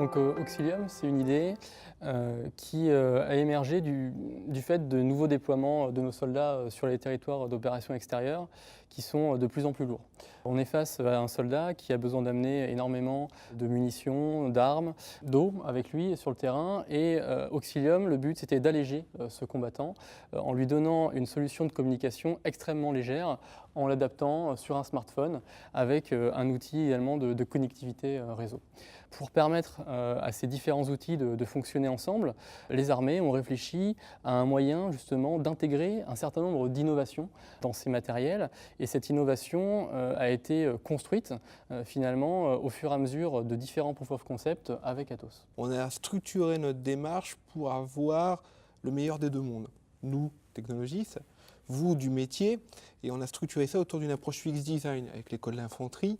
Donc Auxilium, c'est une idée qui a émergé du fait de nouveaux déploiements de nos soldats sur les territoires d'opérations extérieures qui sont de plus en plus lourds. On est face à un soldat qui a besoin d'amener énormément de munitions, d'armes, d'eau avec lui sur le terrain et Auxilium, le but c'était d'alléger ce combattant en lui donnant une solution de communication extrêmement légère en l'adaptant sur un smartphone avec un outil également de connectivité réseau. Pour permettre à ces différents outils de fonctionner ensemble, les armées ont réfléchi à un moyen justement d'intégrer un certain nombre d'innovations dans ces matériels et cette innovation a été construite finalement au fur et à mesure de différents proof of concept avec Atos. On a structuré notre démarche pour avoir le meilleur des deux mondes. Nous, technologistes, vous du métier, et on a structuré ça autour d'une approche UX design avec l'école d'infanterie,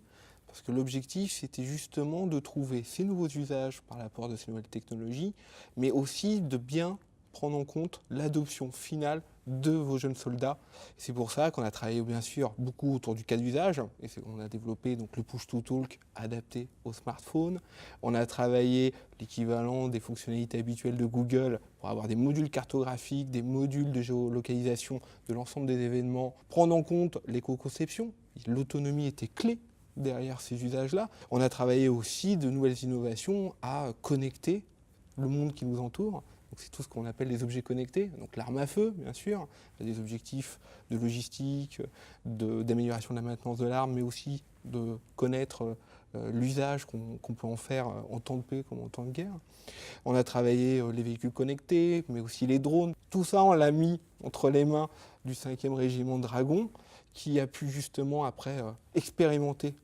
parce que l'objectif c'était justement de trouver ces nouveaux usages par l'apport de ces nouvelles technologies, mais aussi de bien prendre en compte l'adoption finale de vos jeunes soldats. C'est pour ça qu'on a travaillé bien sûr beaucoup autour du cas d'usage, et on a développé donc le push-to-talk adapté au smartphone. On a travaillé l'équivalent des fonctionnalités habituelles de Google pour avoir des modules cartographiques, des modules de géolocalisation de l'ensemble des événements, prendre en compte l'éco-conception. L'autonomie était clé derrière ces usages-là. On a travaillé aussi de nouvelles innovations à connecter le monde qui nous entoure. C'est tout ce qu'on appelle les objets connectés, donc l'arme à feu, bien sûr, des objectifs de logistique, d'amélioration de la maintenance de l'arme, mais aussi de connaître l'usage qu'on peut en faire en temps de paix comme en temps de guerre. On a travaillé les véhicules connectés, mais aussi les drones. Tout ça, on l'a mis entre les mains du 5e régiment Dragon, qui a pu justement après expérimenter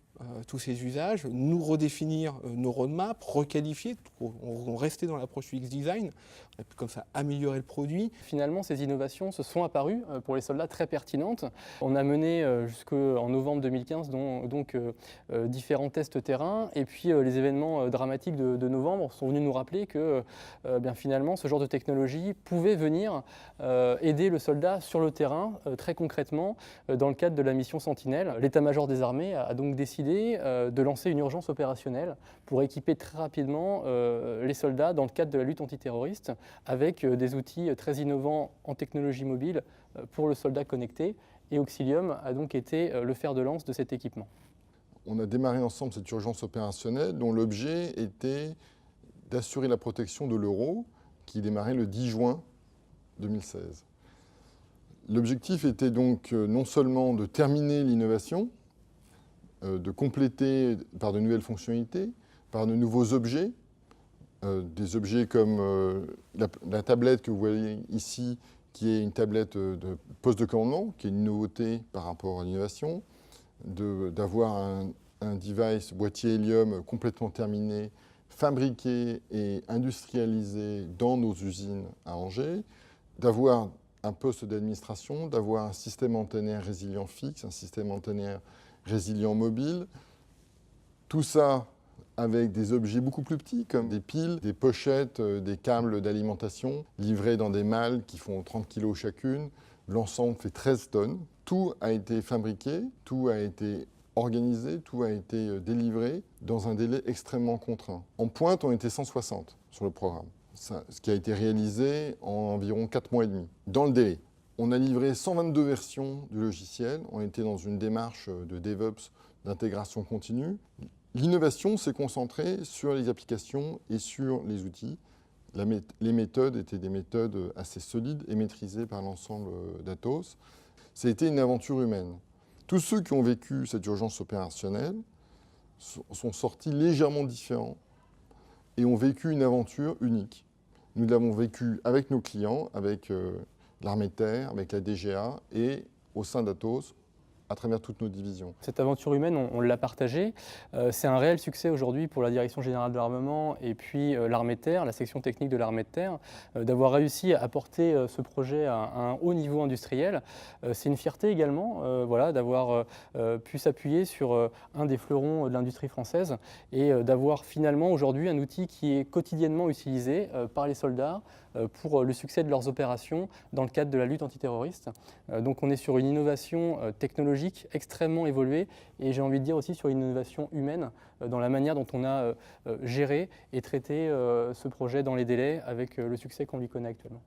tous ces usages, nous redéfinir nos roadmaps, requalifier, on restait dans l'approche UX design, on a pu comme ça améliorer le produit. Finalement, ces innovations se sont apparues pour les soldats très pertinentes. On a mené jusqu'en novembre 2015 donc différents tests terrain et puis les événements dramatiques de novembre sont venus nous rappeler que bien finalement ce genre de technologie pouvait venir aider le soldat sur le terrain très concrètement dans le cadre de la mission Sentinelle. L'état-major des armées a donc décidé de lancer une urgence opérationnelle pour équiper très rapidement les soldats dans le cadre de la lutte antiterroriste avec des outils très innovants en technologie mobile pour le soldat connecté. Et Auxilium a donc été le fer de lance de cet équipement. On a démarré ensemble cette urgence opérationnelle dont l'objet était d'assurer la protection de l'euro qui démarrait le 10 juin 2016. L'objectif était donc non seulement de terminer l'innovation, de compléter par de nouvelles fonctionnalités, par de nouveaux objets, des objets comme la tablette que vous voyez ici, qui est une tablette de poste de commandement, qui est une nouveauté par rapport à l'innovation, d'avoir un device boîtier Helium complètement terminé, fabriqué et industrialisé dans nos usines à Angers, d'avoir un poste d'administration, d'avoir un système antennaire résilient fixe, un système antennaire résilient mobile. Tout ça avec des objets beaucoup plus petits comme des piles, des pochettes, des câbles d'alimentation livrés dans des malles qui font 30 kg chacune. L'ensemble fait 13 tonnes. Tout a été fabriqué, tout a été organisé, tout a été délivré dans un délai extrêmement contraint. En pointe, on était 160 sur le programme, ce qui a été réalisé en environ 4 mois et demi, dans le délai. On a livré 122 versions du logiciel, on était dans une démarche de DevOps, d'intégration continue. L'innovation s'est concentrée sur les applications et sur les outils. Les méthodes étaient des méthodes assez solides et maîtrisées par l'ensemble d'Atos. Ça a été une aventure humaine. Tous ceux qui ont vécu cette urgence opérationnelle sont sortis légèrement différents et ont vécu une aventure unique. Nous l'avons vécu avec nos clients, avec l'armée de terre, avec la DGA et au sein d'Atos, à travers toutes nos divisions. Cette aventure humaine, on l'a partagée. C'est un réel succès aujourd'hui pour la Direction générale de l'armement et puis l'armée de terre, la section technique de l'armée de terre, d'avoir réussi à porter ce projet à un haut niveau industriel. C'est une fierté également voilà, d'avoir pu s'appuyer sur un des fleurons de l'industrie française et d'avoir finalement aujourd'hui un outil qui est quotidiennement utilisé par les soldats pour le succès de leurs opérations dans le cadre de la lutte antiterroriste. Donc on est sur une innovation technologique extrêmement évoluée et j'ai envie de dire aussi sur une innovation humaine dans la manière dont on a géré et traité ce projet dans les délais avec le succès qu'on lui connaît actuellement.